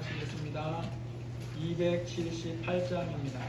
기도하시겠습니다. 278장입니다.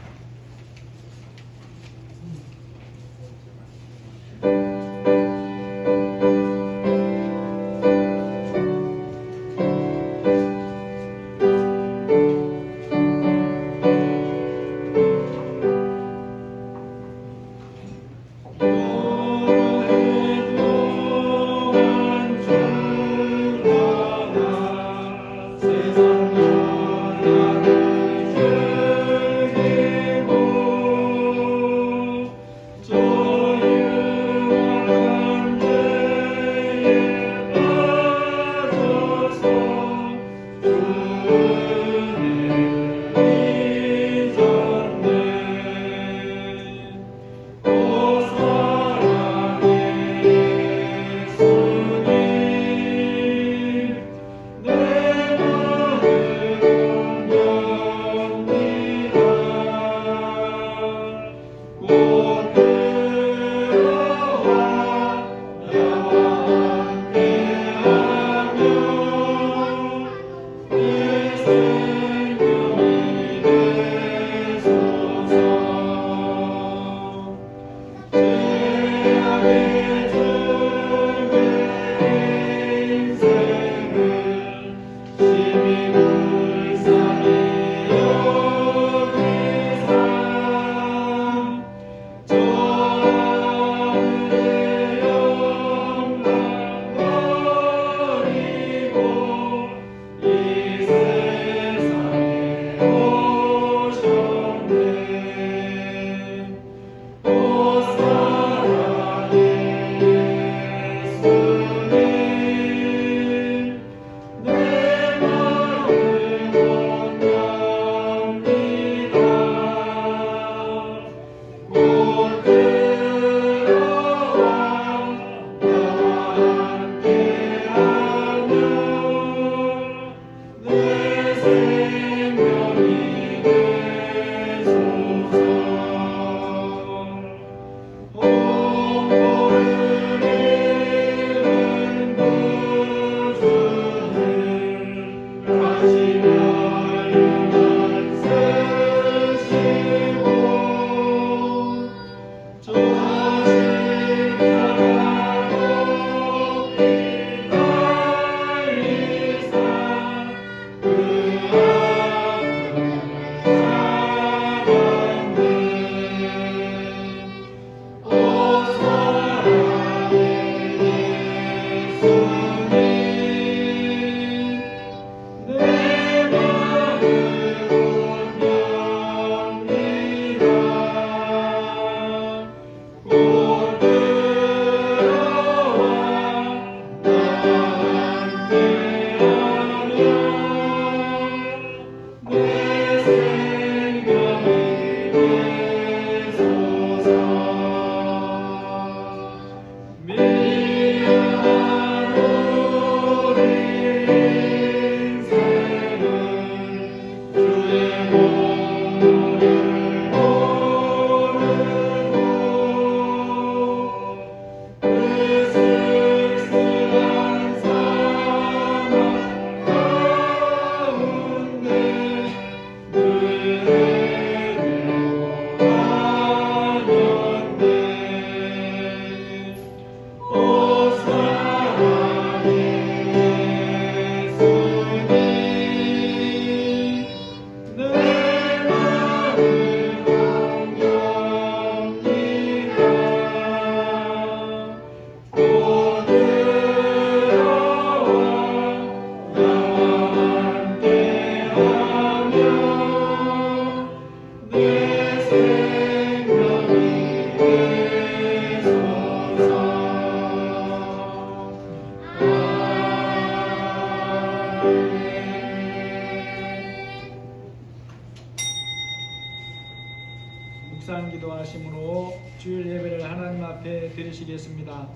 묵상 기도하심으로 주일 예배를 하나님 앞에 드리시겠습니다.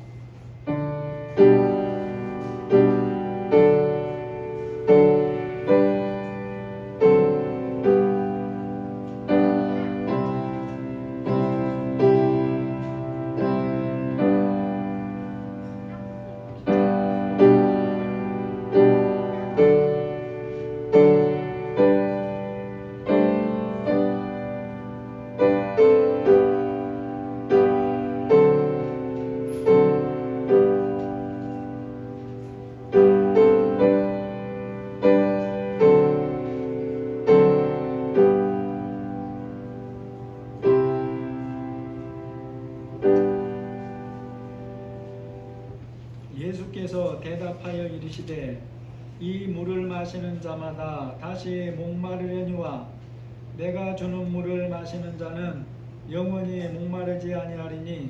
대답하여 이르시되 이 물을 마시는 자마다 다시 목마르려니와 내가 주는 물을 마시는 자는 영원히 목마르지 아니하리니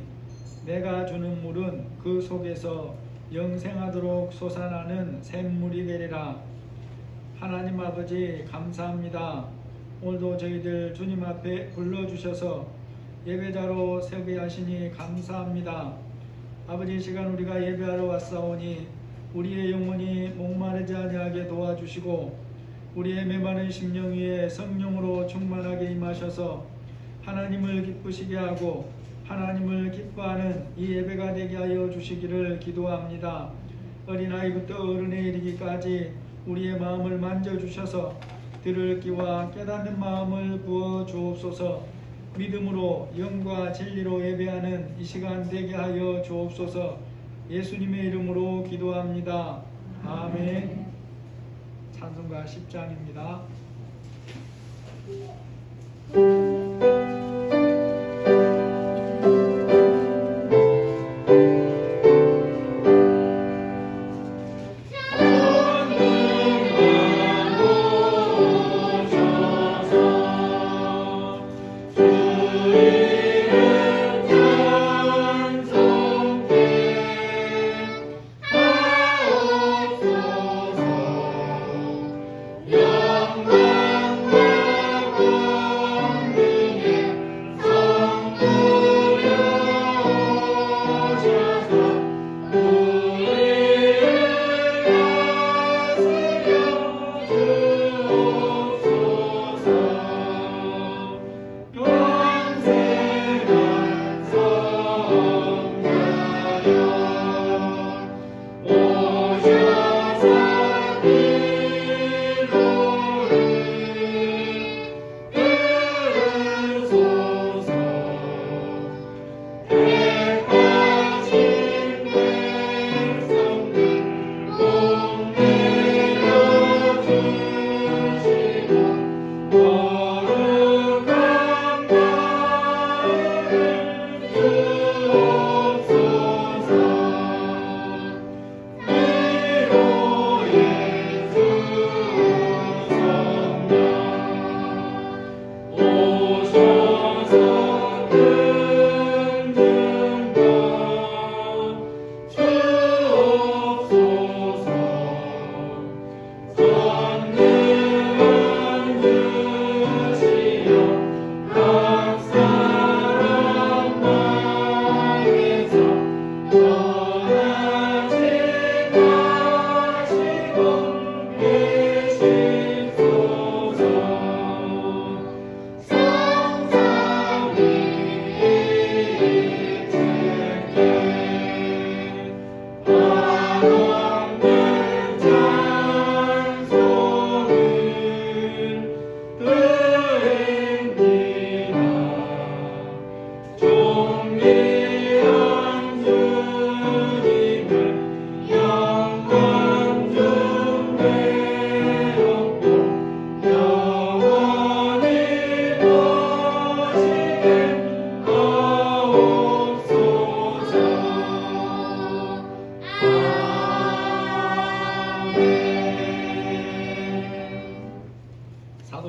내가 주는 물은 그 속에서 영생하도록 솟아나는 샘물이 되리라. 하나님 아버지 감사합니다. 오늘도 저희들 주님 앞에 불러주셔서 예배자로 세우게 하시니 감사합니다. 아버지, 이 시간 우리가 예배하러 왔사오니 우리의 영혼이 목마르지 아니하게 도와주시고 우리의 메마른 심령 위에 성령으로 충만하게 임하셔서 하나님을 기쁘시게 하고 하나님을 기뻐하는 이 예배가 되게 하여 주시기를 기도합니다. 어린아이부터 어른에 이르기까지 우리의 마음을 만져주셔서 들을 귀와 깨닫는 마음을 부어 주옵소서. 믿음으로 영과 진리로 예배하는 이 시간 되게 하여 주옵소서. 예수님의 이름으로 기도합니다. 아멘. 찬송가 10장입니다.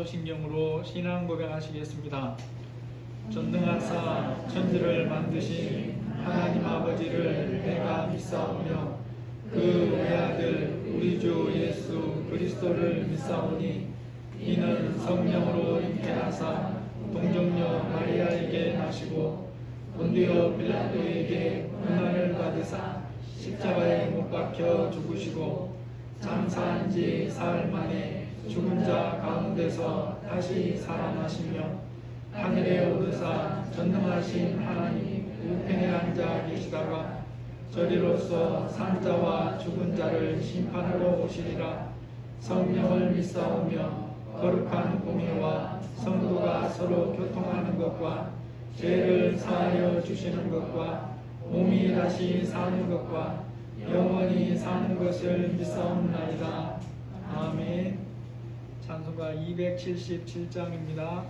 사도신경으로 신앙 고백하시겠습니다. 전능하사 천지를 만드신 하나님 아버지를 내가 믿사오며 그 외아들 우리 주 예수 그리스도를 믿사오니 이는 성령으로 잉태하사 동정녀 마리아에게 나시고 본디오 빌라도에게 고난을 받으사 십자가에 못 박혀 죽으시고 장사한 지 사흘 만에 죽은 자 가운데서 다시 살아나시며 하늘에 오르사 전능하신 하나님 우편에 앉아 계시다가 저리로서 산자와 죽은 자를 심판하러 오시리라. 성령을 믿사오며 거룩한 공예와 성도가 서로 교통하는 것과 죄를 사하여 주시는 것과 몸이 다시 사는 것과 영원히 사는 것을 믿사옵나이다. 아멘. 찬송가 277장입니다.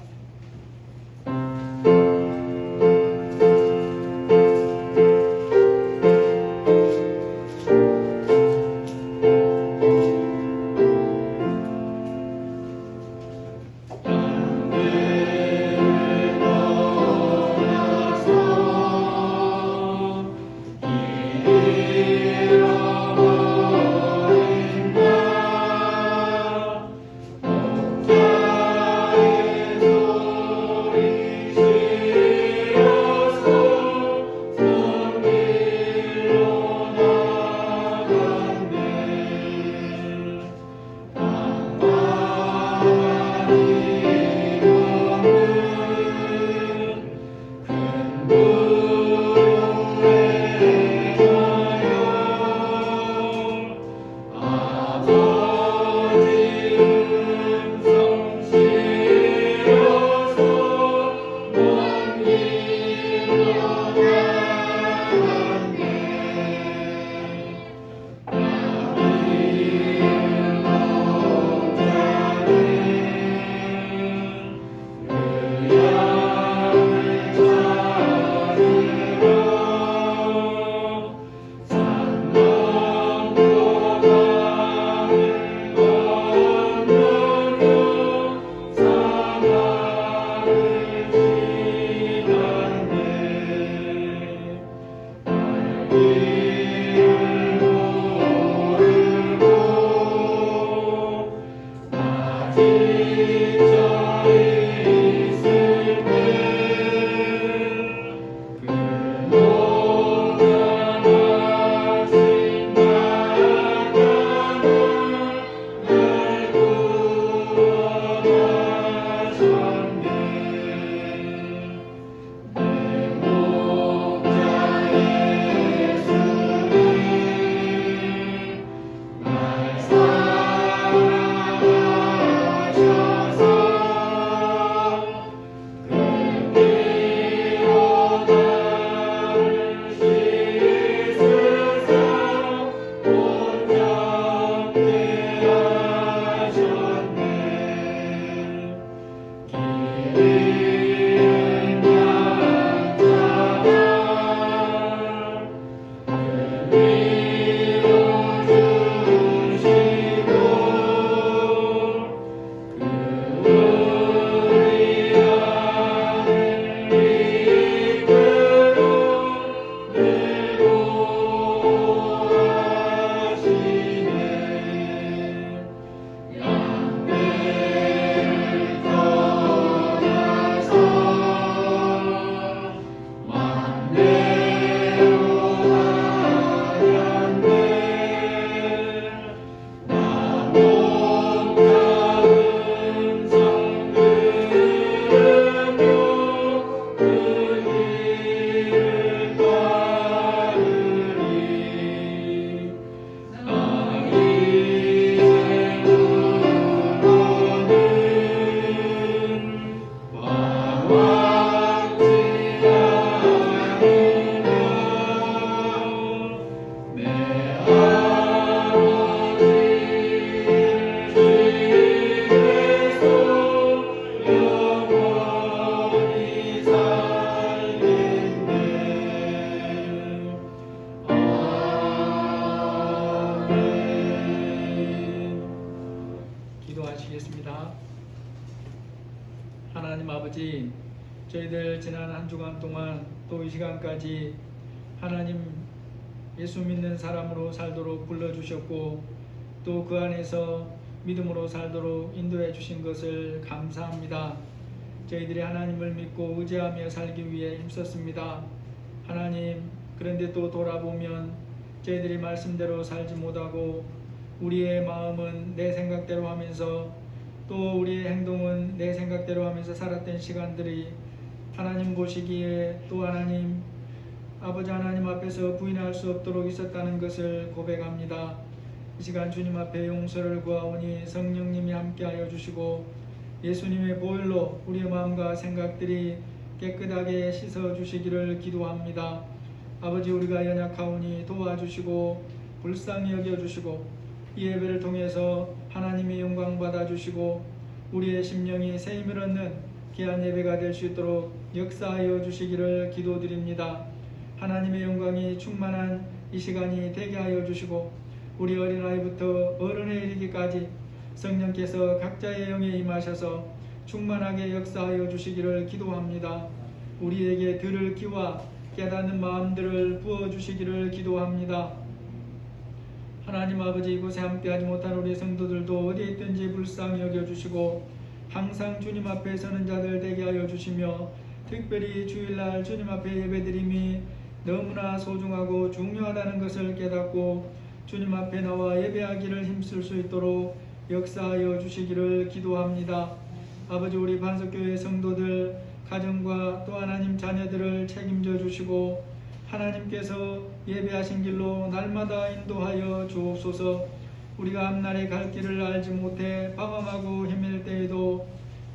기도하시겠습니다. 하나님 아버지, 저희들 지난 한 주간 동안 또 이 시간까지 하나님 예수 믿는 사람으로 살도록 불러주셨고 또 그 안에서 믿음으로 살도록 인도해 주신 것을 감사합니다. 저희들이 하나님을 믿고 의지하며 살기 위해 힘썼습니다. 하나님, 그런데 또 돌아보면 저희들이 말씀대로 살지 못하고 우리의 마음은 내 생각대로 하면서 또 우리의 행동은 내 생각대로 하면서 살았던 시간들이 하나님 보시기에 또 하나님 아버지 하나님 앞에서 부인할 수 없도록 있었다는 것을 고백합니다. 이 시간 주님 앞에 용서를 구하오니 성령님이 함께하여 주시고 예수님의 보혈로 우리의 마음과 생각들이 깨끗하게 씻어 주시기를 기도합니다. 아버지, 우리가 연약하오니 도와주시고 불쌍히 여겨주시고 이 예배를 통해서 하나님의 영광 받아주시고 우리의 심령이 새 힘을 얻는 귀한 예배가 될 수 있도록 역사하여 주시기를 기도드립니다. 하나님의 영광이 충만한 이 시간이 되게 하여 주시고 우리 어린아이부터 어른에 이르기까지 성령께서 각자의 영에 임하셔서 충만하게 역사하여 주시기를 기도합니다. 우리에게 들을 귀와 깨닫는 마음들을 부어주시기를 기도합니다. 하나님 아버지, 이곳에 함께하지 못한 우리 성도들도 어디에 있든지 불쌍히 여겨주시고 항상 주님 앞에 서는 자들 되게 하여 주시며 특별히 주일날 주님 앞에 예배드림이 너무나 소중하고 중요하다는 것을 깨닫고 주님 앞에 나와 예배하기를 힘쓸 수 있도록 역사하여 주시기를 기도합니다. 아버지, 우리 반석교회 성도들 가정과 또 하나님 자녀들을 책임져 주시고 하나님께서 예배하신 길로 날마다 인도하여 주옵소서. 우리가 앞날에 갈 길을 알지 못해 방황하고 헤맬 때에도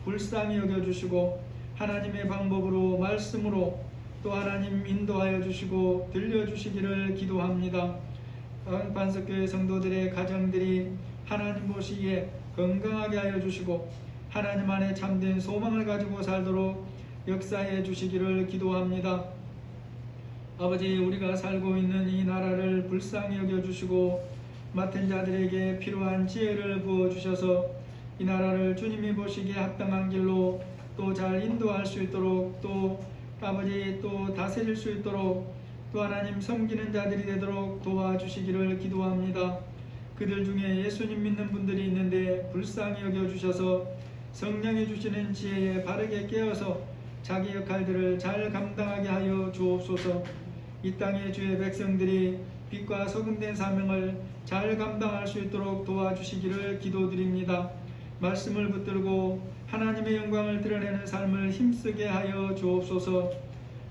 불쌍히 여겨주시고 하나님의 방법으로 말씀으로 또 하나님 인도하여 주시고 들려주시기를 기도합니다. 반석교회 성도들의 가정들이 하나님 보시기에 건강하게 하여 주시고 하나님 안에 참된 소망을 가지고 살도록 역사해 주시기를 기도합니다. 아버지, 우리가 살고 있는 이 나라를 불쌍히 여겨주시고 맡은 자들에게 필요한 지혜를 부어주셔서 이 나라를 주님이 보시기에 합당한 길로 또 잘 인도할 수 있도록 또 아버지 또 다스릴 수 있도록 또 하나님 섬기는 자들이 되도록 도와주시기를 기도합니다. 그들 중에 예수님 믿는 분들이 있는데 불쌍히 여겨주셔서 성령이 주시는 지혜에 바르게 깨어서 자기 역할들을 잘 감당하게 하여 주옵소서. 이 땅의 주의 백성들이 빛과 소금된 사명을 잘 감당할 수 있도록 도와주시기를 기도드립니다. 말씀을 붙들고 하나님의 영광을 드러내는 삶을 힘쓰게 하여 주옵소서.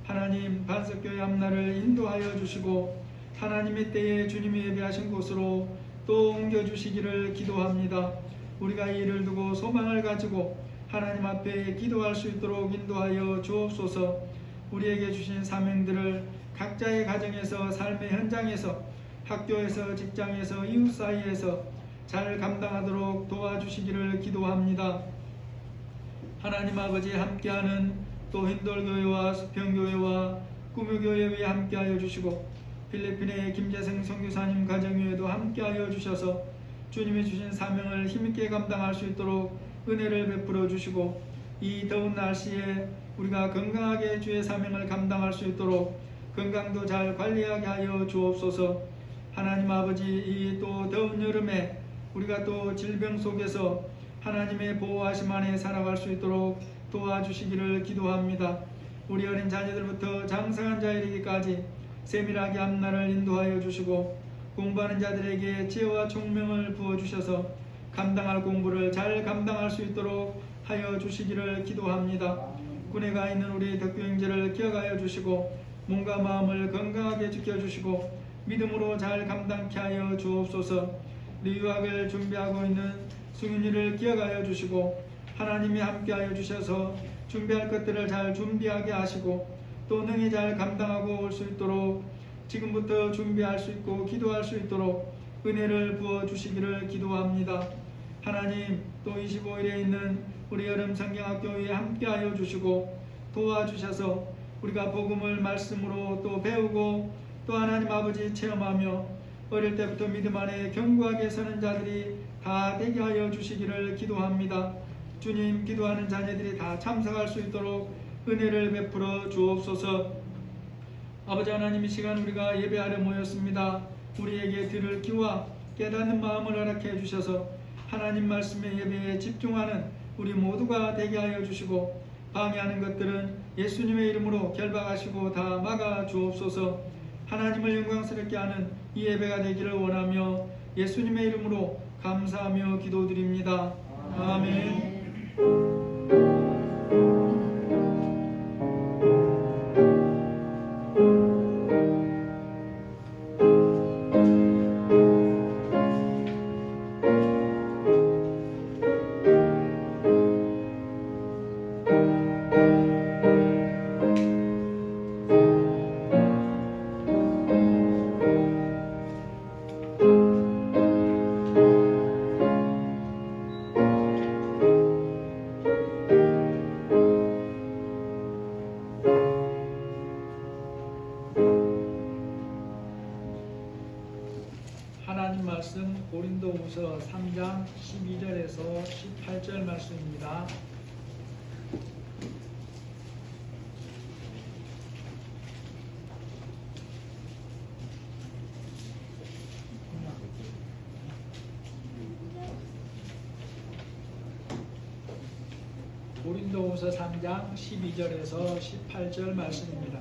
하나님, 반석교회 앞날을 인도하여 주시고 하나님의 때에 주님이 예배하신 곳으로 또 옮겨주시기를 기도합니다. 우리가 이 일을 두고 소망을 가지고 하나님 앞에 기도할 수 있도록 인도하여 주옵소서. 우리에게 주신 사명들을 각자의 가정에서, 삶의 현장에서, 학교에서, 직장에서, 이웃 사이에서 잘 감당하도록 도와주시기를 기도합니다. 하나님 아버지, 함께하는 또 힌돌교회와 수평교회와 꾸뮤교회에 함께하여 주시고 필리핀의 김재생 선교사님 가정교회도 함께하여 주셔서 주님이 주신 사명을 힘있게 감당할 수 있도록 은혜를 베풀어 주시고 이 더운 날씨에 우리가 건강하게 주의 사명을 감당할 수 있도록 건강도 잘 관리하게 하여 주옵소서. 하나님 아버지, 이 또 더운 여름에 우리가 또 질병 속에서 하나님의 보호하심 안에 살아갈 수 있도록 도와주시기를 기도합니다. 우리 어린 자녀들부터 장성한 자에게까지 세밀하게 앞날을 인도하여 주시고 공부하는 자들에게 지혜와 총명을 부어주셔서 감당할 공부를 잘 감당할 수 있도록 하여 주시기를 기도합니다. 군에 가 있는 우리 덕교 형제를 기억하여 주시고 몸과 마음을 건강하게 지켜주시고 믿음으로 잘 감당케 하여 주옵소서. 우리 유학을 준비하고 있는 승윤이를 기억하여 주시고 하나님이 함께하여 주셔서 준비할 것들을 잘 준비하게 하시고 또 능히 잘 감당하고 올 수 있도록 지금부터 준비할 수 있고 기도할 수 있도록 은혜를 부어주시기를 기도합니다. 하나님, 또 25일에 있는 우리 여름 성경학교에 함께하여 주시고 도와주셔서 우리가 복음을 말씀으로 또 배우고 또 하나님 아버지 체험하며 어릴 때부터 믿음 안에 견고하게 서는 자들이 다 되게 하여 주시기를 기도합니다. 주님, 기도하는 자녀들이 다 참석할 수 있도록 은혜를 베풀어 주옵소서. 아버지 하나님, 이 시간 우리가 예배하려 모였습니다. 우리에게 들을 귀와 깨닫는 마음을 허락해 주셔서 하나님 말씀의 예배에 집중하는 우리 모두가 되게 하여 주시고 방해하는 것들은 예수님의 이름으로 결박하시고 다 막아 주옵소서. 하나님을 영광스럽게 하는 이 예배가 되기를 원하며 예수님의 이름으로 감사하며 기도드립니다. 아멘. 하나님 말씀 고린도후서 3장 12절에서 18절 말씀입니다. 고린도후서 3장 12절에서 18절 말씀입니다.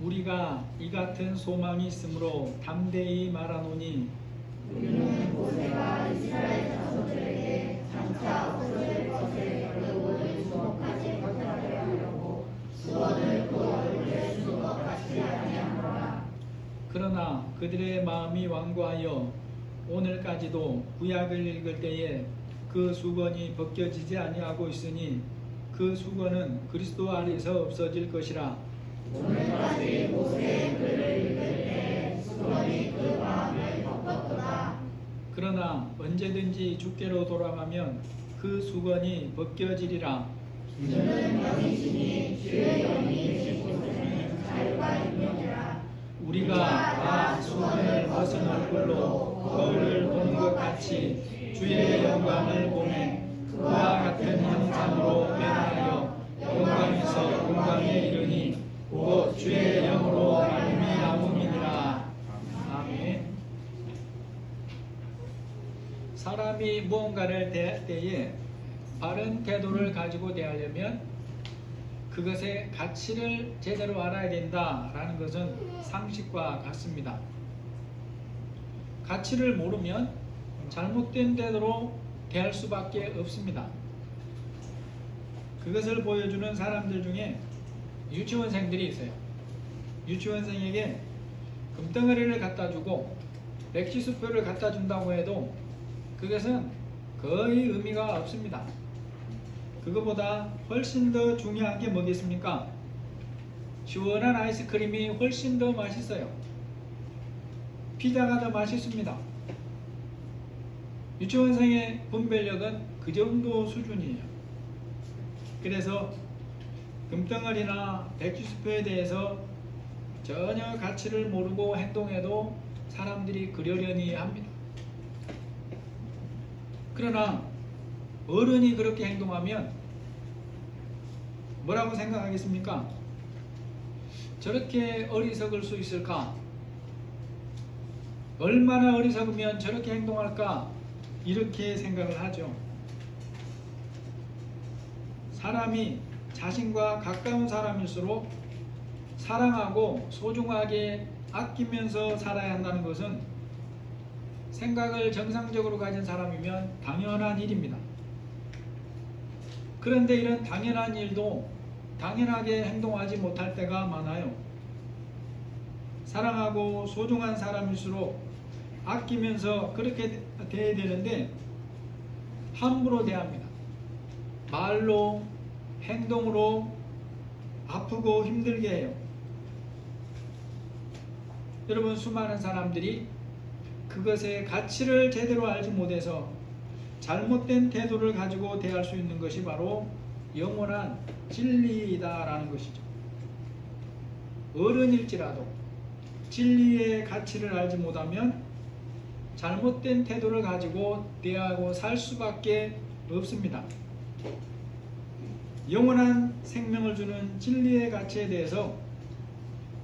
우리가 이 같은 소망이 있으므로 담대히 말하노니 우리는 모세가 이스라엘 자손들에게 장차 없어질 것을 결국은 주목하지 못하게 하려고 수원을 그 얼굴에 주는 것 같이 아니하노라. 그러나 그들의 마음이 완고하여 오늘까지도 구약을 읽을 때에 그 수건이 벗겨지지 아니하고 있으니 그 수건은 그리스도 안에서 없어질 것이라. 오늘까지 모세의 글을 읽을 때 수건이 그 마음을 덮었도다. 그러나 언제든지 주께로 돌아가면 그 수건이 벗겨지리라. 주는 영이시니 주의 영이 계신 곳에는 자유가 있느니라. 우리가 다 수건을 벗은 얼굴로 거울을 보는 것 같이 주의 영광을 보며 무언가를 대할 때에 바른 태도를 가지고 대하려면 그것의 가치를 제대로 알아야 된다라는 것은 상식과 같습니다. 가치를 모르면 잘못된 태도로 대할 수밖에 없습니다. 그것을 보여주는 사람들 중에 유치원생들이 있어요. 유치원생에게 금덩어리를 갖다 주고 렉시수표를 갖다 준다고 해도 그것은 거의 의미가 없습니다. 그거보다 훨씬 더 중요한 게 뭐겠습니까? 시원한 아이스크림이 훨씬 더 맛있어요. 피자가 더 맛있습니다. 유치원생의 분별력은 그 정도 수준이에요. 그래서 금덩어리나 렉시수표에 대해서 전혀 가치를 모르고 행동해도 사람들이 그러려니 합니다. 그러나 어른이 그렇게 행동하면 뭐라고 생각하겠습니까? 저렇게 어리석을 수 있을까? 얼마나 어리석으면 저렇게 행동할까? 이렇게 생각을 하죠. 사람이 자신과 가까운 사람일수록 사랑하고 소중하게 아끼면서 살아야 한다는 것은 생각을 정상적으로 가진 사람이면 당연한 일입니다. 그런데 이런 당연한 일도 당연하게 행동하지 못할 때가 많아요. 사랑하고 소중한 사람일수록 아끼면서 그렇게 대해야 되는데 함부로 대합니다. 말로, 행동으로 아프고 힘들게 해요. 여러분, 수많은 사람들이 그것의 가치를 제대로 알지 못해서 잘못된 태도를 가지고 대할 수 있는 것이 바로 영원한 진리이다라는 것이죠. 어른일지라도 진리의 가치를 알지 못하면 잘못된 태도를 가지고 대하고 살 수밖에 없습니다. 영원한 생명을 주는 진리의 가치에 대해서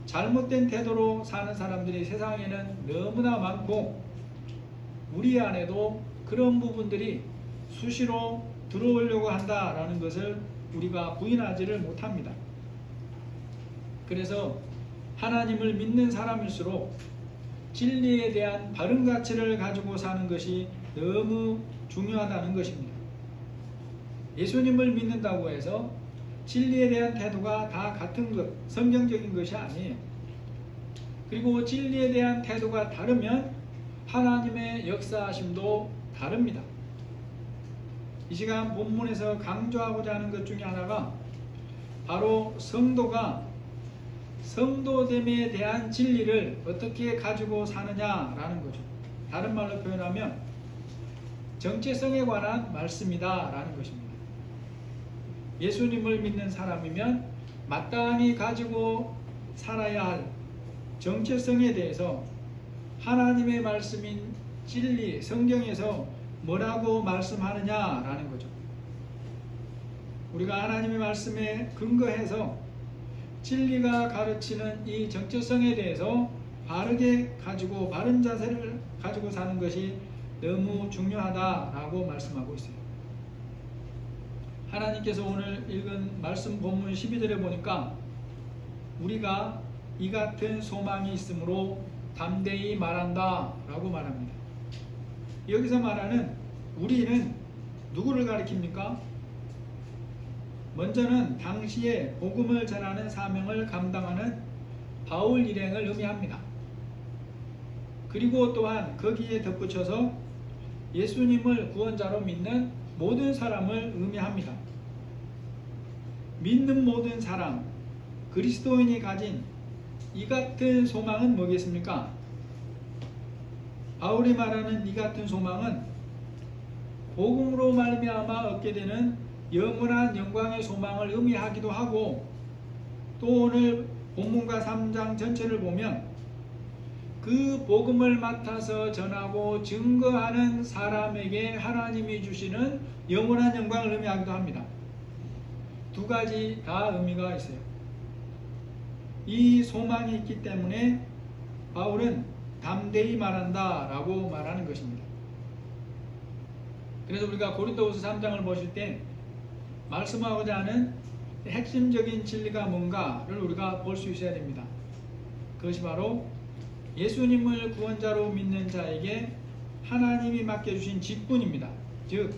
잘못된 태도로 사는 사람들이 세상에는 너무나 많고 우리 안에도 그런 부분들이 수시로 들어오려고 한다라는 것을 우리가 부인하지를 못합니다. 그래서 하나님을 믿는 사람일수록 진리에 대한 바른 가치를 가지고 사는 것이 너무 중요하다는 것입니다. 예수님을 믿는다고 해서 진리에 대한 태도가 다 같은 것, 성경적인 것이 아니에요. 그리고 진리에 대한 태도가 다르면 하나님의 역사하심도 다릅니다. 이 시간 본문에서 강조하고자 하는 것 중에 하나가 바로 성도가 성도됨에 대한 진리를 어떻게 가지고 사느냐라는 거죠. 다른 말로 표현하면 정체성에 관한 말씀이다 라는 것입니다. 예수님을 믿는 사람이면 마땅히 가지고 살아야 할 정체성에 대해서 하나님의 말씀인 진리, 성경에서 뭐라고 말씀하느냐라는 거죠. 우리가 하나님의 말씀에 근거해서 진리가 가르치는 이 정체성에 대해서 바르게 가지고 바른 자세를 가지고 사는 것이 너무 중요하다라고 말씀하고 있어요. 하나님께서 오늘 읽은 말씀 본문 12절에 보니까 우리가 이 같은 소망이 있으므로 담대히 말한다 라고 말합니다. 여기서 말하는 우리는 누구를 가리킵니까? 먼저는 당시에 복음을 전하는 사명을 감당하는 바울 일행을 의미합니다. 그리고 또한 거기에 덧붙여서 예수님을 구원자로 믿는 모든 사람을 의미합니다. 믿는 모든 사람, 그리스도인이 가진 이 같은 소망은 뭐겠습니까? 바울이 말하는 이 같은 소망은 복음으로 말미암아 얻게 되는 영원한 영광의 소망을 의미하기도 하고, 또 오늘 본문과 3장 전체를 보면 그 복음을 맡아서 전하고 증거하는 사람에게 하나님이 주시는 영원한 영광을 의미하기도 합니다. 두 가지 다 의미가 있어요. 이 소망이 있기 때문에 바울은 담대히 말한다 라고 말하는 것입니다. 그래서 우리가 고린도후서 3장을 보실 때 말씀하고자 하는 핵심적인 진리가 뭔가를 우리가 볼 수 있어야 됩니다. 그것이 바로 예수님을 구원자로 믿는 자에게 하나님이 맡겨주신 직분입니다. 즉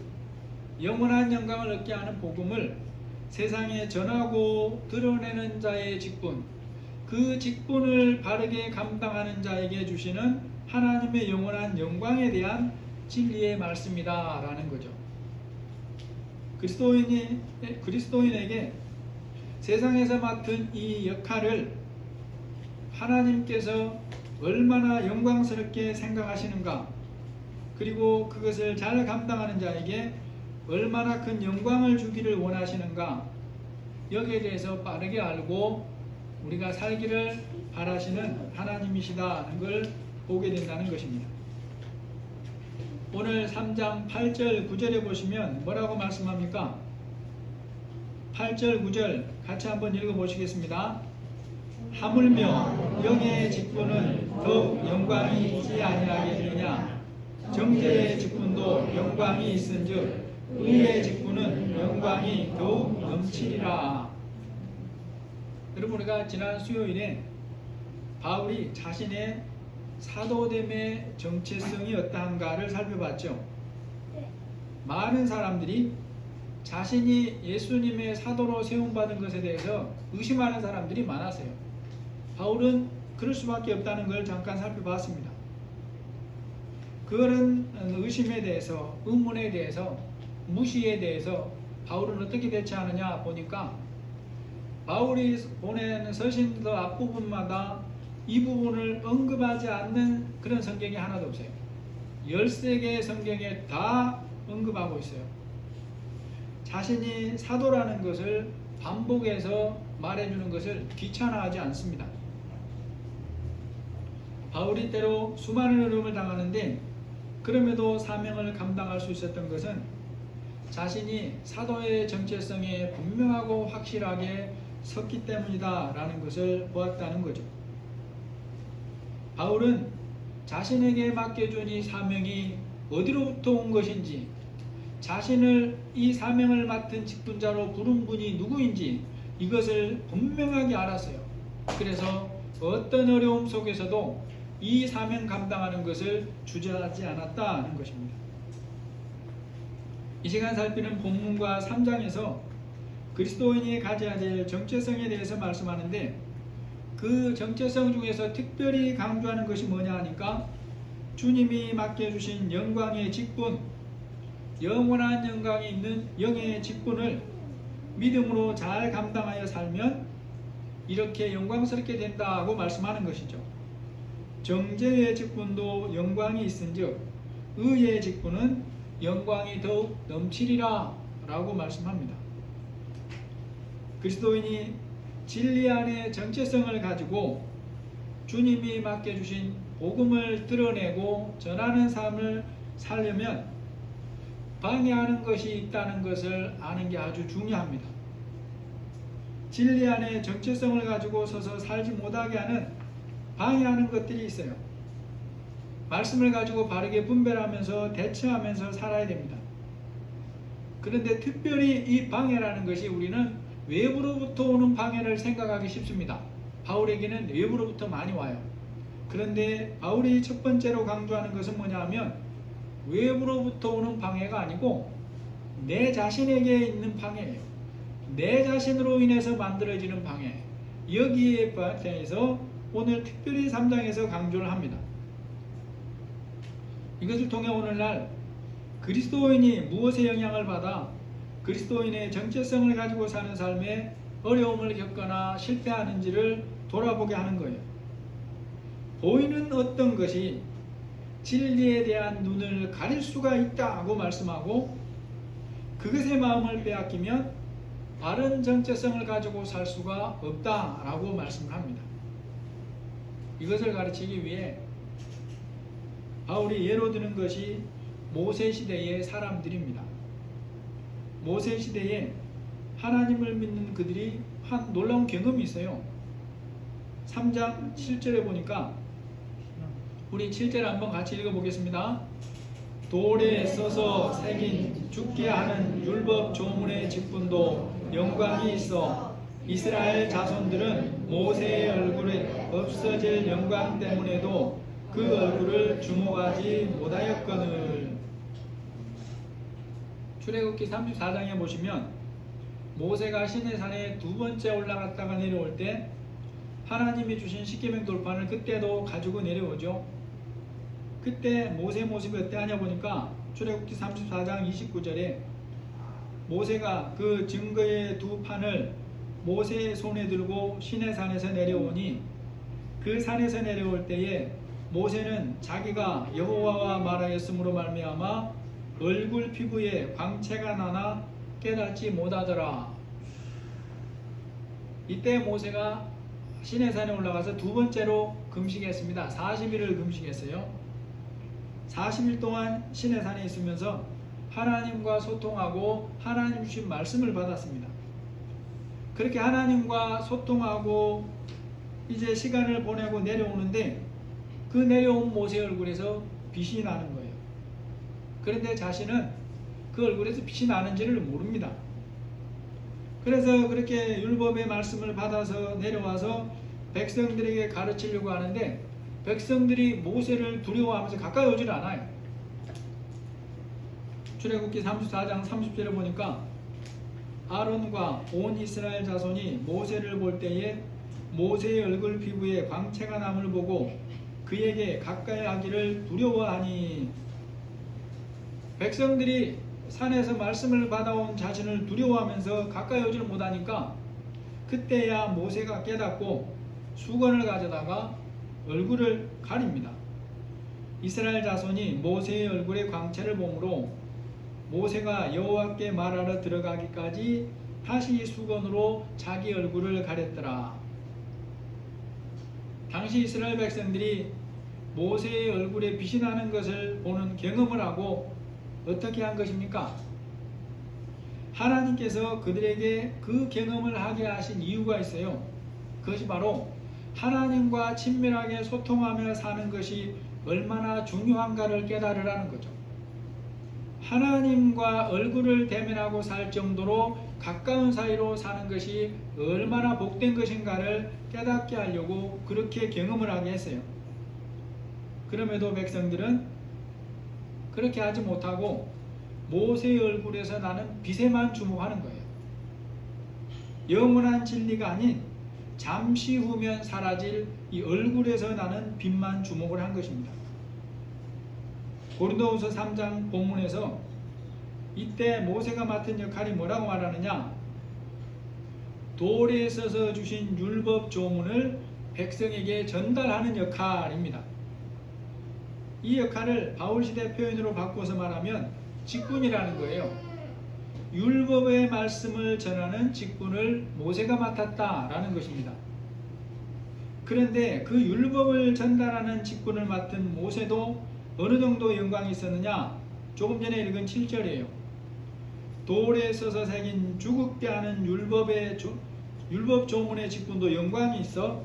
영원한 영광을 얻게 하는 복음을 세상에 전하고 드러내는 자의 직분, 그 직분을 바르게 감당하는 자에게 주시는 하나님의 영원한 영광에 대한 진리의 말씀이다 라는 거죠. 그리스도인에게 세상에서 맡은 이 역할을 하나님께서 얼마나 영광스럽게 생각하시는가, 그리고 그것을 잘 감당하는 자에게 얼마나 큰 영광을 주기를 원하시는가, 여기에 대해서 빠르게 알고 우리가 살기를 바라시는 하나님이시다는 걸 보게 된다는 것입니다. 오늘 3장 8절 9절에 보시면 뭐라고 말씀합니까? 8절 9절 같이 한번 읽어보시겠습니다. 하물며 영의 직분은 더욱 영광이 있지 아니하겠느냐. 정죄의 직분도 영광이 있은즉 의의 직분은 영광이 더욱 넘치리라. 여러분, 우리가 지난 수요일에 바울이 자신의 사도됨의 정체성이 어떠한가를 살펴봤죠. 많은 사람들이 자신이 예수님의 사도로 세움받은 것에 대해서 의심하는 사람들이 많았어요. 바울은 그럴 수밖에 없다는 걸 잠깐 살펴봤습니다. 그런 의심에 대해서, 의문에 대해서, 무시에 대해서 바울은 어떻게 대처하느냐 보니까 바울이 보낸 서신서 앞부분마다 이 부분을 언급하지 않는 그런 성경이 하나도 없어요. 13개의 성경에 다 언급하고 있어요. 자신이 사도라는 것을 반복해서 말해주는 것을 귀찮아하지 않습니다. 바울이 때로 수많은 어려움을 당하는데 그럼에도 사명을 감당할 수 있었던 것은 자신이 사도의 정체성에 분명하고 확실하게 섰기 때문이다 라는 것을 보았다는 거죠. 바울은 자신에게 맡겨준 이 사명이 어디로부터 온 것인지, 자신을 이 사명을 맡은 직분자로 부른 분이 누구인지 이것을 분명하게 알았어요. 그래서 어떤 어려움 속에서도 이 사명 감당하는 것을 주저하지 않았다는 것입니다. 이 시간 살피는 본문과 3장에서 그리스도인이 가져야 될 정체성에 대해서 말씀하는데, 그 정체성 중에서 특별히 강조하는 것이 뭐냐 하니까 주님이 맡겨주신 영광의 직분, 영원한 영광이 있는 영의 직분을 믿음으로 잘 감당하여 살면 이렇게 영광스럽게 된다고 말씀하는 것이죠. 정죄의 직분도 영광이 있은즉 의의 직분은 영광이 더욱 넘치리라 라고 말씀합니다. 그리스도인이 진리 안의 정체성을 가지고 주님이 맡겨주신 복음을 드러내고 전하는 삶을 살려면 방해하는 것이 있다는 것을 아는 게 아주 중요합니다. 진리 안의 정체성을 가지고 서서 살지 못하게 하는 방해하는 것들이 있어요. 말씀을 가지고 바르게 분별하면서 대처하면서 살아야 됩니다. 그런데 특별히 이 방해라는 것이 우리는 외부로부터 오는 방해를 생각하기 쉽습니다. 바울에게는 외부로부터 많이 와요. 그런데 바울이 첫 번째로 강조하는 것은 뭐냐 하면 외부로부터 오는 방해가 아니고 내 자신에게 있는 방해예요. 내 자신으로 인해서 만들어지는 방해. 여기에 대해서 오늘 특별히 3장에서 강조를 합니다. 이것을 통해 오늘날 그리스도인이 무엇의 영향을 받아 그리스도인의 정체성을 가지고 사는 삶에 어려움을 겪거나 실패하는지를 돌아보게 하는 거예요. 보이는 어떤 것이 진리에 대한 눈을 가릴 수가 있다고 말씀하고, 그것의 마음을 빼앗기면 바른 정체성을 가지고 살 수가 없다라고 말씀을 합니다. 이것을 가르치기 위해 바울이 예로 드는 것이 모세 시대의 사람들입니다. 모세 시대에 하나님을 믿는 그들이 한 놀라운 경험이 있어요. 3장 7절에 보니까 우리 7절 한번 같이 읽어보겠습니다. 돌에 써서 새긴 죽게 하는 율법 조문의 직분도 영광이 있어 이스라엘 자손들은 모세의 얼굴에 없어질 영광 때문에도 그 얼굴을 주목하지 못하였거늘. 출애굽기 34장에 보시면 모세가 시내산에 두 번째 올라갔다가 내려올 때 하나님이 주신 십계명 돌판을 그때도 가지고 내려오죠. 그때 모세 모습이 어떠하냐 보니까 출애굽기 34장 29절에 모세가 그 증거의 두 판을 모세의 손에 들고 시내산에서 내려오니 그 산에서 내려올 때에 모세는 자기가 여호와와 말하였으므로 말미암아 얼굴 피부에 광채가 나나 깨닫지 못하더라. 이때 모세가 시내산에 올라가서 두 번째로 금식했습니다. 40일을 금식했어요. 40일 동안 시내산에 있으면서 하나님과 소통하고 하나님 주신 말씀을 받았습니다. 그렇게 하나님과 소통하고 이제 시간을 보내고 내려오는데 그 내려온 모세 얼굴에서 빛이 나는 거예요. 그런데 자신은 그 얼굴에서 빛이 나는지를 모릅니다. 그래서 그렇게 율법의 말씀을 받아서 내려와서 백성들에게 가르치려고 하는데 백성들이 모세를 두려워하면서 가까이 오질 않아요. 출애굽기 34장 30절에 보니까 아론과 온 이스라엘 자손이 모세를 볼 때에 모세의 얼굴 피부에 광채가 남을 보고 그에게 가까이 하기를 두려워하니. 백성들이 산에서 말씀을 받아온 자신을 두려워하면서 가까이 오지를 못하니까 그때야 모세가 깨닫고 수건을 가져다가 얼굴을 가립니다. 이스라엘 자손이 모세의 얼굴의 광채를 보므로 모세가 여호와께 말하러 들어가기까지 다시 수건으로 자기 얼굴을 가렸더라. 당시 이스라엘 백성들이 모세의 얼굴에 빛이 나는 것을 보는 경험을 하고 어떻게 한 것입니까? 하나님께서 그들에게 그 경험을 하게 하신 이유가 있어요. 그것이 바로 하나님과 친밀하게 소통하며 사는 것이 얼마나 중요한가를 깨달으라는 거죠. 하나님과 얼굴을 대면하고 살 정도로 가까운 사이로 사는 것이 얼마나 복된 것인가를 깨닫게 하려고 그렇게 경험을 하게 했어요. 그럼에도 백성들은 그렇게 하지 못하고 모세의 얼굴에서 나는 빛에만 주목하는 거예요. 영원한 진리가 아닌 잠시 후면 사라질 이 얼굴에서 나는 빛만 주목을 한 것입니다. 고린도후서 3장 본문에서 이때 모세가 맡은 역할이 뭐라고 말하느냐? 돌에 써서 주신 율법 조문을 백성에게 전달하는 역할입니다. 이 역할을 바울시대 표현으로 바꿔서 말하면 직분이라는 거예요. 율법의 말씀을 전하는 직분을 모세가 맡았다라는 것입니다. 그런데 그 율법을 전달하는 직분을 맡은 모세도 어느 정도 영광이 있었느냐? 조금 전에 읽은 7절이에요. 돌에 써서 새긴 죽게 하는 율법 조문의 직분도 영광이 있어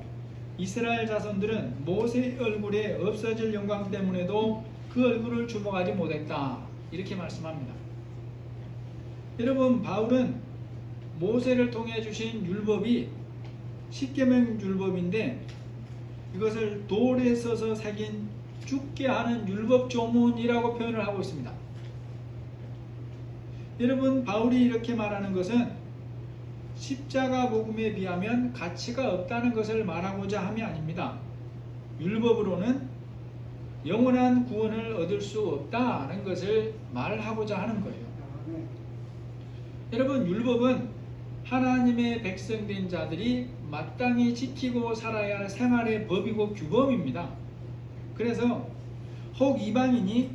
이스라엘 자손들은 모세의 얼굴에 없어질 영광 때문에도 그 얼굴을 주목하지 못했다. 이렇게 말씀합니다. 여러분, 바울은 모세를 통해 주신 율법이 십계명 율법인데 이것을 돌에 써서 새긴 죽게 하는 율법 조문이라고 표현을 하고 있습니다. 여러분, 바울이 이렇게 말하는 것은 십자가 복음에 비하면 가치가 없다는 것을 말하고자 함이 아닙니다. 율법으로는 영원한 구원을 얻을 수 없다는 것을 말하고자 하는 거예요. 여러분, 율법은 하나님의 백성된 자들이 마땅히 지키고 살아야 할 생활의 법이고 규범입니다. 그래서 혹 이방인이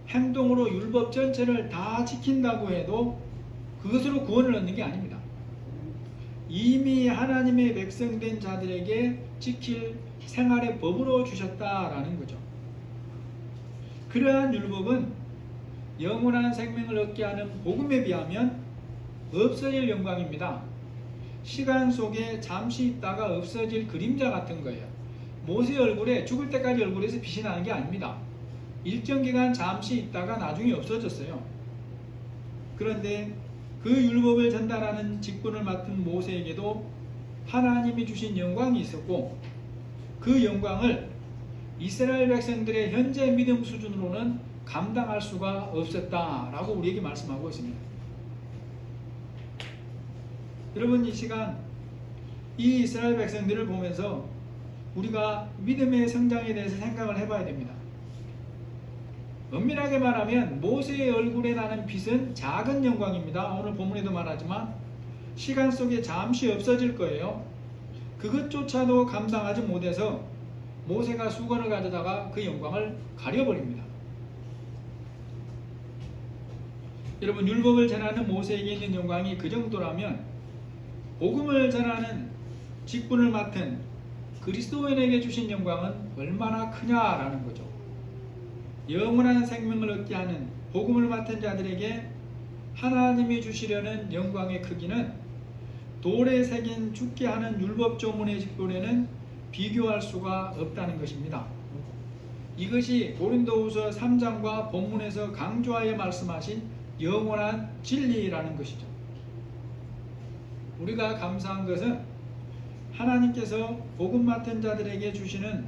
행동으로 율법 전체를 다 지킨다고 해도 그것으로 구원을 얻는 게 아닙니다. 이미 하나님의 백성된 자들에게 지킬 생활의 법으로 주셨다라는 거죠. 그러한 율법은 영원한 생명을 얻게 하는 복음에 비하면 없어질 영광입니다. 시간 속에 잠시 있다가 없어질 그림자 같은 거예요. 모세 얼굴에 죽을 때까지 얼굴에서 빛이 나는 게 아닙니다. 일정 기간 잠시 있다가 나중에 없어졌어요. 그런데 그 율법을 전달하는 직분을 맡은 모세에게도 하나님이 주신 영광이 있었고, 그 영광을 이스라엘 백성들의 현재 믿음 수준으로는 감당할 수가 없었다라고 우리에게 말씀하고 있습니다. 여러분, 이 시간 이 이스라엘 백성들을 보면서 우리가 믿음의 성장에 대해서 생각을 해봐야 됩니다. 엄밀하게 말하면 모세의 얼굴에 나는 빛은 작은 영광입니다. 오늘 본문에도 말하지만 시간 속에 잠시 없어질 거예요. 그것조차도 감당하지 못해서 모세가 수건을 가져다가 그 영광을 가려버립니다. 여러분, 율법을 전하는 모세에게 있는 영광이 그 정도라면 복음을 전하는 직분을 맡은 그리스도인에게 주신 영광은 얼마나 크냐라는 거죠. 영원한 생명을 얻게 하는 복음을 맡은 자들에게 하나님이 주시려는 영광의 크기는 돌에 새긴 죽게 하는 율법 조문의 직분에는 비교할 수가 없다는 것입니다. 이것이 고린도후서 3장과 본문에서 강조하여 말씀하신 영원한 진리라는 것이죠. 우리가 감사한 것은 하나님께서 복음 맡은 자들에게 주시는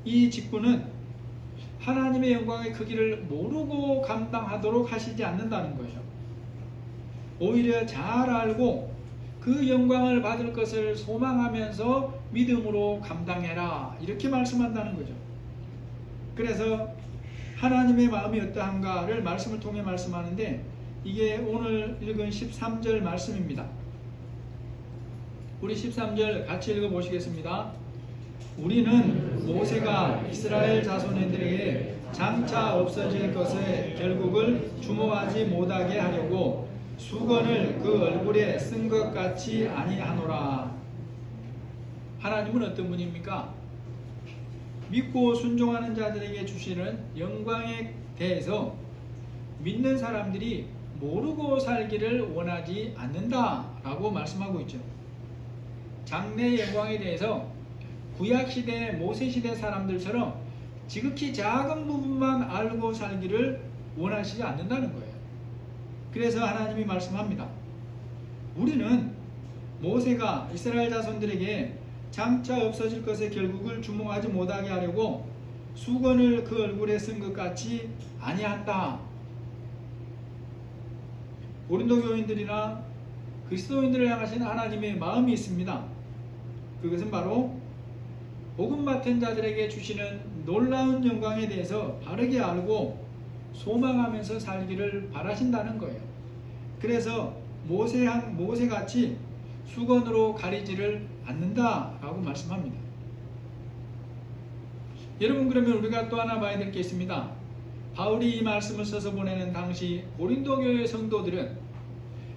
이 직분은 하나님의 영광의 크기를 모르고 감당하도록 하시지 않는다는 거죠. 오히려 잘 알고 그 영광을 받을 것을 소망하면서 믿음으로 감당해라, 이렇게 말씀한다는 거죠. 그래서 하나님의 마음이 어떠한가를 말씀을 통해 말씀하는데, 이게 오늘 읽은 13절 말씀입니다. 우리 13절 같이 읽어보시겠습니다. 우리는 모세가 이스라엘 자손들에게 장차 없어질 것의 결국을 주목하지 못하게 하려고 수건을 그 얼굴에 쓴 것 같이 아니하노라. 하나님은 어떤 분입니까? 믿고 순종하는 자들에게 주시는 영광에 대해서 믿는 사람들이 모르고 살기를 원하지 않는다라고 말씀하고 있죠. 장래의 영광에 대해서 구약시대 모세시대 사람들처럼 지극히 작은 부분만 알고 살기를 원하시지 않는다는 거예요. 그래서 하나님이 말씀합니다. 우리는 모세가 이스라엘 자손들에게 장차 없어질 것의 결국을 주목하지 못하게 하려고 수건을 그 얼굴에 쓴 것 같이 아니한다. 고린도 교인들이나 그리스도인들을 향하신 하나님의 마음이 있습니다. 그것은 바로 복음 맡은 자들에게 주시는 놀라운 영광에 대해서 바르게 알고 소망하면서 살기를 바라신다는 거예요. 그래서 모세같이 수건으로 가리지를 않는다라고 말씀합니다. 여러분, 그러면 우리가 또 하나 봐야 될 게 있습니다. 바울이 이 말씀을 써서 보내는 당시 고린도 교회 성도들은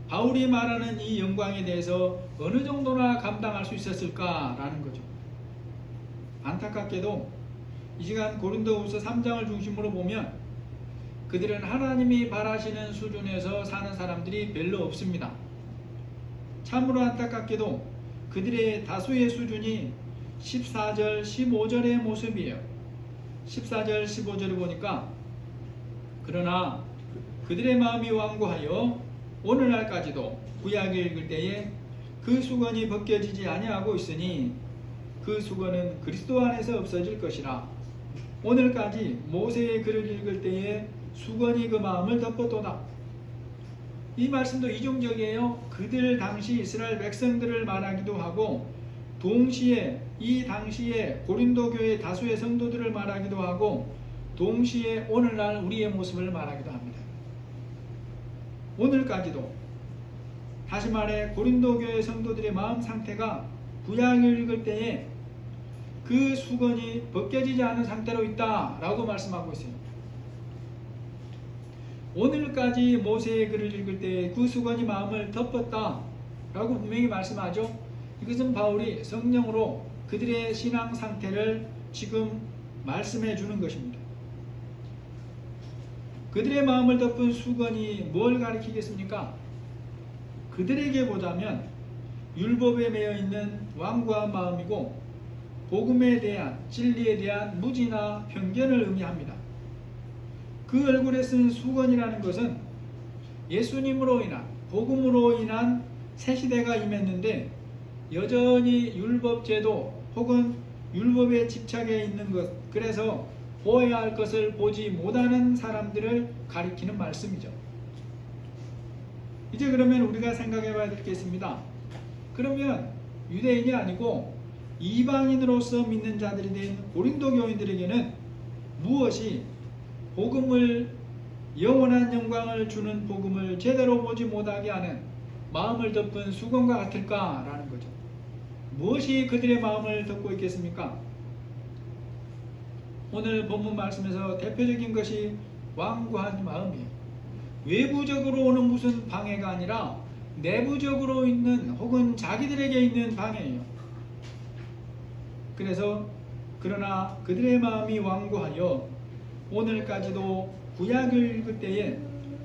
바울이 말하는 이 영광에 대해서 어느 정도나 감당할 수 있었을까라는 거죠. 안타깝게도 이 시간 고린도후서 3장을 중심으로 보면 그들은 하나님이 바라시는 수준에서 사는 사람들이 별로 없습니다. 참으로 안타깝게도 그들의 다수의 수준이 14절, 15절의 모습이에요. 14절, 15절을 보니까 그러나 그들의 마음이 완고하여 오늘날까지도 구약을 읽을 때에 그 수건이 벗겨지지 아니하고 있으니 그 수건은 그리스도 안에서 없어질 것이라. 오늘까지 모세의 글을 읽을 때에 수건이 그 마음을 덮었도다. 이 말씀도 이중적이에요. 그들 당시 이스라엘 백성들을 말하기도 하고 동시에 이 당시에 고린도 교회 다수의 성도들을 말하기도 하고 동시에 오늘날 우리의 모습을 말하기도 합니다. 오늘까지도 다시 말해 고린도 교회 성도들의 마음 상태가 구약을 읽을 때에 그 수건이 벗겨지지 않은 상태로 있다라고 말씀하고 있어요. 오늘까지 모세의 글을 읽을 때 그 수건이 마음을 덮었다라고 분명히 말씀하죠. 이것은 바울이 성령으로 그들의 신앙 상태를 지금 말씀해 주는 것입니다. 그들의 마음을 덮은 수건이 뭘 가리키겠습니까? 그들에게 보자면 율법에 매여 있는 완고한 마음이고 복음에 대한 진리에 대한 무지나 편견을 의미합니다. 그 얼굴에 쓴 수건이라는 것은 예수님으로 인한, 복음으로 인한 새 시대가 임했는데 여전히 율법제도 혹은 율법에 집착해 있는 것, 그래서 보아야 할 것을 보지 못하는 사람들을 가리키는 말씀이죠. 이제 그러면 우리가 생각해 봐야 될 게 있습니다. 그러면 유대인이 아니고 이방인으로서 믿는 자들이 된 고린도 교인들에게는 무엇이 복음을, 영원한 영광을 주는 복음을 제대로 보지 못하게 하는 마음을 덮은 수건과 같을까라는 거죠. 무엇이 그들의 마음을 덮고 있겠습니까? 오늘 본문 말씀에서 대표적인 것이 완고한 마음이에요. 외부적으로 오는 무슨 방해가 아니라 내부적으로 있는 혹은 자기들에게 있는 방해예요. 그래서 그러나 그들의 마음이 완고하여 오늘까지도 구약을 읽을 때에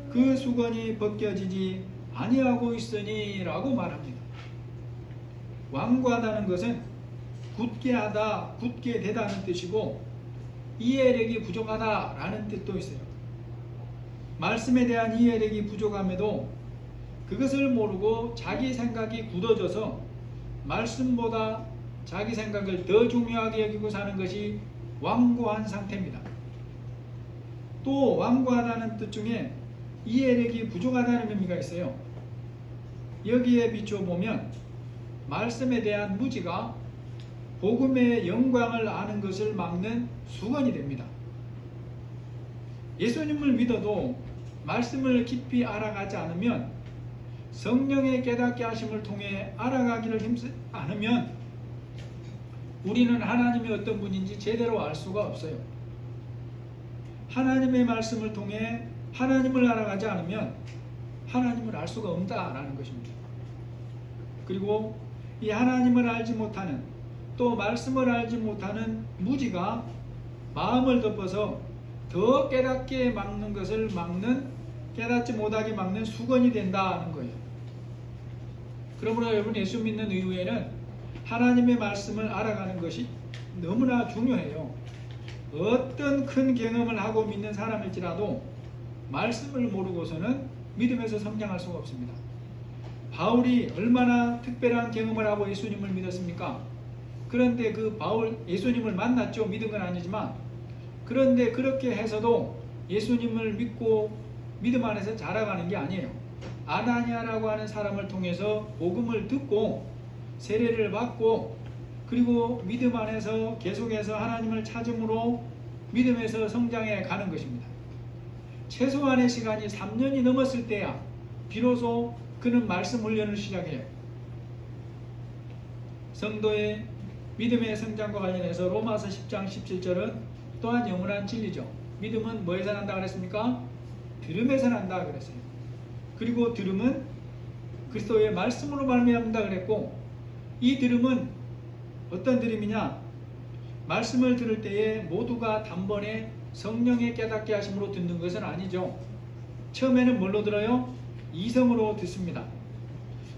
그 수건이 벗겨지지 아니하고 있으니 라고 말합니다. 완고하다는 것은 굳게 하다, 굳게 되다는 뜻이고 이해력이 부족하다라는 뜻도 있어요. 말씀에 대한 이해력이 부족함에도 그것을 모르고 자기 생각이 굳어져서 말씀보다 자기 생각을 더 중요하게 여기고 사는 것이 완고한 상태입니다. 또 완고하다는 뜻 중에 이해력이 부족하다는 의미가 있어요. 여기에 비춰보면 말씀에 대한 무지가 복음의 영광을 아는 것을 막는 수건이 됩니다. 예수님을 믿어도 말씀을 깊이 알아가지 않으면, 성령의 깨닫게 하심을 통해 알아가기를 힘쓰지 않으면 우리는 하나님이 어떤 분인지 제대로 알 수가 없어요. 하나님의 말씀을 통해 하나님을 알아가지 않으면 하나님을 알 수가 없다라는 것입니다. 그리고 이 하나님을 알지 못하는, 또 말씀을 알지 못하는 무지가 마음을 덮어서 더 깨닫게 막는 것을 막는, 깨닫지 못하게 막는 수건이 된다는 거예요. 그러므로 여러분, 예수 믿는 이후에는 하나님의 말씀을 알아가는 것이 너무나 중요해요. 어떤 큰 경험을 하고 믿는 사람일지라도 말씀을 모르고서는 믿음에서 성장할 수가 없습니다. 바울이 얼마나 특별한 경험을 하고 예수님을 믿었습니까? 그런데 그 바울, 예수님을 만났죠. 믿은 건 아니지만, 그런데 그렇게 해서도 예수님을 믿고 믿음 안에서 자라가는 게 아니에요. 아나니아라고 하는 사람을 통해서 복음을 듣고 세례를 받고, 그리고 믿음 안에서 계속해서 하나님을 찾음으로 믿음에서 성장해 가는 것입니다. 최소한의 시간이 3년이 넘었을 때야 비로소 그는 말씀 훈련을 시작해요. 성도의 믿음의 성장과 관련해서 로마서 10장 17절은 또한 영원한 진리죠. 믿음은 뭐에서 난다 그랬습니까? 들음에서 난다 그랬어요. 그리고 들음은 그리스도의 말씀으로 말미암는다 그랬고, 이 들음은 어떤 들음이냐? 말씀을 들을 때에 모두가 단번에 성령의 깨닫게 하심으로 듣는 것은 아니죠. 처음에는 뭘로 들어요? 이성으로 듣습니다.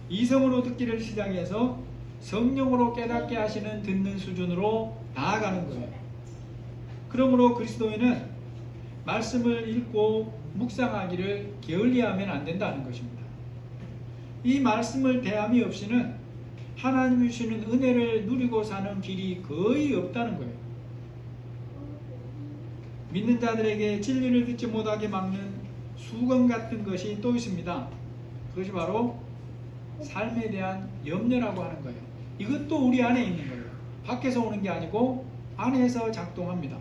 이성으로 듣기를 시작해서 성령으로 깨닫게 하시는 듣는 수준으로 나아가는 거예요. 그러므로 그리스도인은 말씀을 읽고 묵상하기를 게을리하면 안 된다는 것입니다. 이 말씀을 대함이 없이는 하나님이 주시는 은혜를 누리고 사는 길이 거의 없다는 거예요. 믿는 자들에게 진리를 듣지 못하게 막는 수건 같은 것이 또 있습니다. 그것이 바로 삶에 대한 염려라고 하는 거예요. 이것도 우리 안에 있는 거예요. 밖에서 오는 게 아니고 안에서 작동합니다.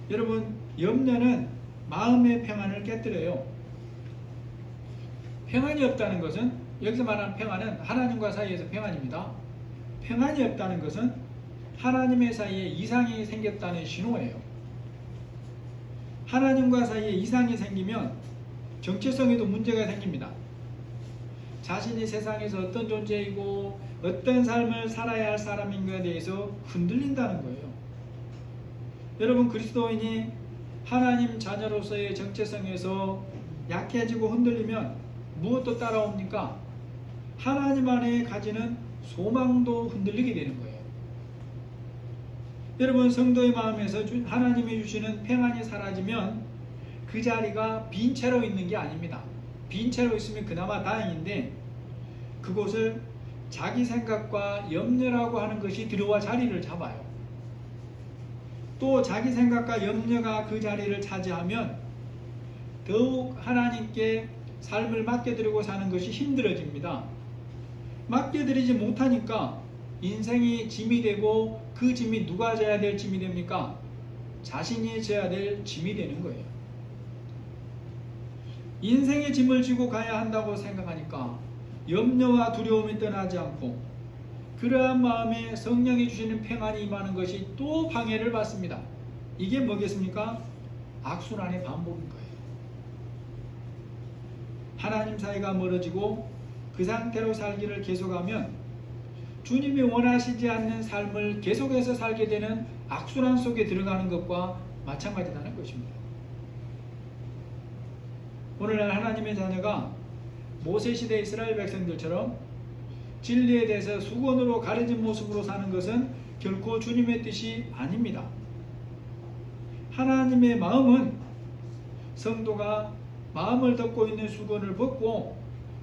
여러분, 염려는 마음의 평안을 깨뜨려요. 평안이 없다는 것은, 여기서 말하는 평안은 하나님과 사이에서 평안입니다. 평안이 없다는 것은 하나님의 사이에 이상이 생겼다는 신호예요. 하나님과 사이에 이상이 생기면 정체성에도 문제가 생깁니다. 자신이 세상에서 어떤 존재이고 어떤 삶을 살아야 할 사람인가에 대해서 흔들린다는 거예요. 여러분, 그리스도인이 하나님 자녀로서의 정체성에서 약해지고 흔들리면 무엇도 따라옵니까? 하나님 안에 가지는 소망도 흔들리게 되는 거예요. 여러분, 성도의 마음에서 하나님이 주시는 평안이 사라지면 그 자리가 빈 채로 있는 게 아닙니다. 빈 채로 있으면 그나마 다행인데 그곳을 자기 생각과 염려라고 하는 것이 들어와 자리를 잡아요. 또 자기 생각과 염려가 그 자리를 차지하면 더욱 하나님께 삶을 맡겨드리고 사는 것이 힘들어집니다. 맡겨드리지 못하니까 인생이 짐이 되고 그 짐이 누가 져야 될 짐이 됩니까? 자신이 져야 될 짐이 되는 거예요. 인생의 짐을 지고 가야 한다고 생각하니까 염려와 두려움이 떠나지 않고 그러한 마음에 성령이 주시는 평안이 임하는 것이 또 방해를 받습니다. 이게 뭐겠습니까? 악순환의 반복인 거예요. 하나님 사이가 멀어지고 그 상태로 살기를 계속하면 주님이 원하시지 않는 삶을 계속해서 살게 되는 악순환 속에 들어가는 것과 마찬가지라는 것입니다. 오늘날 하나님의 자녀가 모세시대 이스라엘 백성들처럼 진리에 대해서 수건으로 가려진 모습으로 사는 것은 결코 주님의 뜻이 아닙니다. 하나님의 마음은 성도가 마음을 덮고 있는 수건을 벗고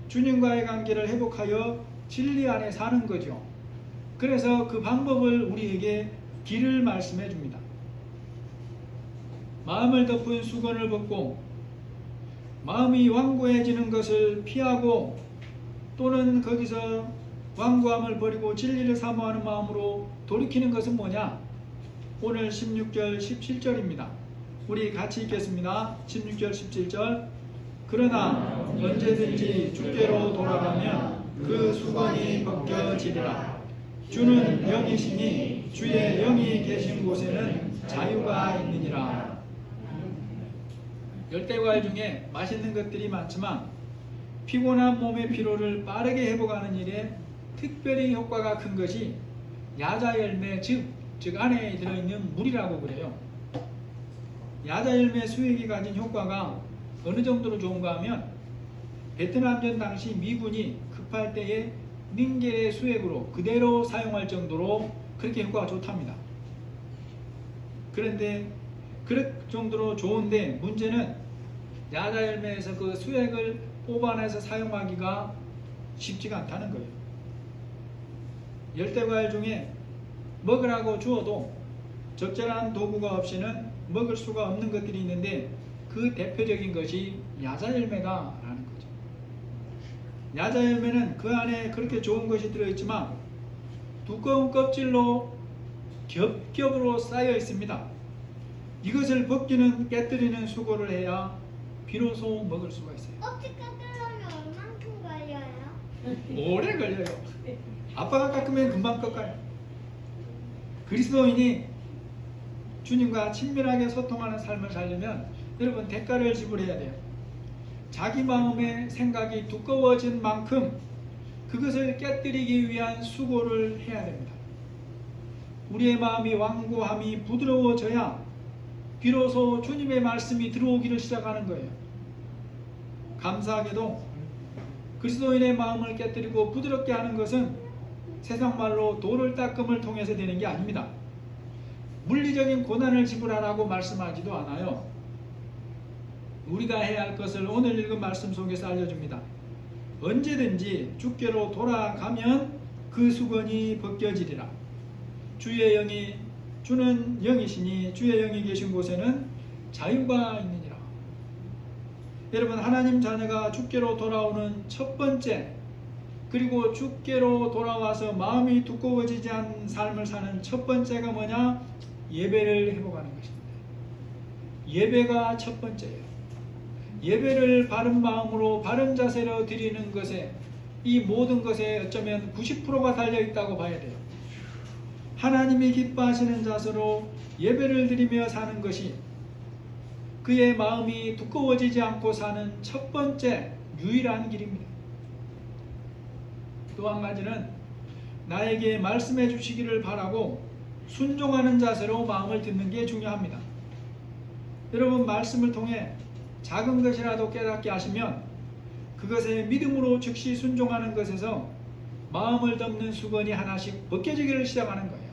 주님과의 관계를 회복하여 진리 안에 사는 거죠. 그래서 그 방법을 우리에게 길을 말씀해 줍니다. 마음을 덮은 수건을 벗고 마음이 완고해지는 것을 피하고 또는 거기서 완고함을 버리고 진리를 사모하는 마음으로 돌이키는 것은 뭐냐? 오늘 16절 17절입니다. 우리 같이 읽겠습니다. 16절 17절. 그러나 언제든지 주께로 돌아가면 그 수건이 벗겨지리라. 주는 영이시니 주의 영이 계신 곳에는 자유가 있느니라. 열대과일 중에 맛있는 것들이 많지만 피곤한 몸의 피로를 빠르게 회복하는 일에 특별히 효과가 큰 것이 야자열매, 즉 안에 들어있는 물이라고 그래요. 야자열매 수액이 가진 효과가 어느 정도로 좋은가 하면 베트남전 당시 미군이 급할 때에 닌겔의 수액으로 그대로 사용할 정도로 그렇게 효과가 좋답니다. 그런데 그럴 정도로 좋은데 문제는 야자열매에서 그 수액을 뽑아내서 사용하기가 쉽지가 않다는 거예요. 열대과일 중에 먹으라고 주어도 적절한 도구가 없이는 먹을 수가 없는 것들이 있는데 그 대표적인 것이 야자열매다라는 거죠. 야자열매는 그 안에 그렇게 좋은 것이 들어있지만 두꺼운 껍질로 겹겹으로 쌓여 있습니다. 이것을 벗기는 깨뜨리는 수고를 해야 비로소 먹을 수가 있어요. 껍질 깎으려면 얼만큼 걸려요? 오래 걸려요. 아빠가 깎으면 금방 깎아요. 그리스도인이 주님과 친밀하게 소통하는 삶을 살려면 여러분 대가를 지불해야 돼요. 자기 마음의 생각이 두꺼워진 만큼 그것을 깨뜨리기 위한 수고를 해야 됩니다. 우리의 마음이 완고함이 부드러워져야 비로소 주님의 말씀이 들어오기를 시작하는 거예요. 감사하게도 그리스도인의 마음을 깨뜨리고 부드럽게 하는 것은 세상 말로 돌을 닦음을 통해서 되는 게 아닙니다. 물리적인 고난을 지불하라고 말씀하지도 않아요. 우리가 해야 할 것을 오늘 읽은 말씀 속에서 알려줍니다. 언제든지 주께로 돌아가면 그 수건이 벗겨지리라. 주는 영이시니 주의 영이 계신 곳에는 자유가 있느니라. 여러분, 하나님 자녀가 주께로 돌아오는 첫 번째, 그리고 주께로 돌아와서 마음이 두꺼워지지 않은 삶을 사는 첫 번째가 뭐냐? 예배를 회복하는 것입니다. 예배가 첫 번째예요. 예배를 바른 마음으로 바른 자세로 드리는 것에 이 모든 것에 어쩌면 90%가 달려있다고 봐야 돼요. 하나님이 기뻐하시는 자세로 예배를 드리며 사는 것이 그의 마음이 두꺼워지지 않고 사는 첫 번째 유일한 길입니다. 또 한 가지는 나에게 말씀해 주시기를 바라고 순종하는 자세로 마음을 듣는 게 중요합니다. 여러분, 말씀을 통해 작은 것이라도 깨닫게 하시면 그것에 믿음으로 즉시 순종하는 것에서 마음을 덮는 수건이 하나씩 벗겨지기를 시작하는 거예요.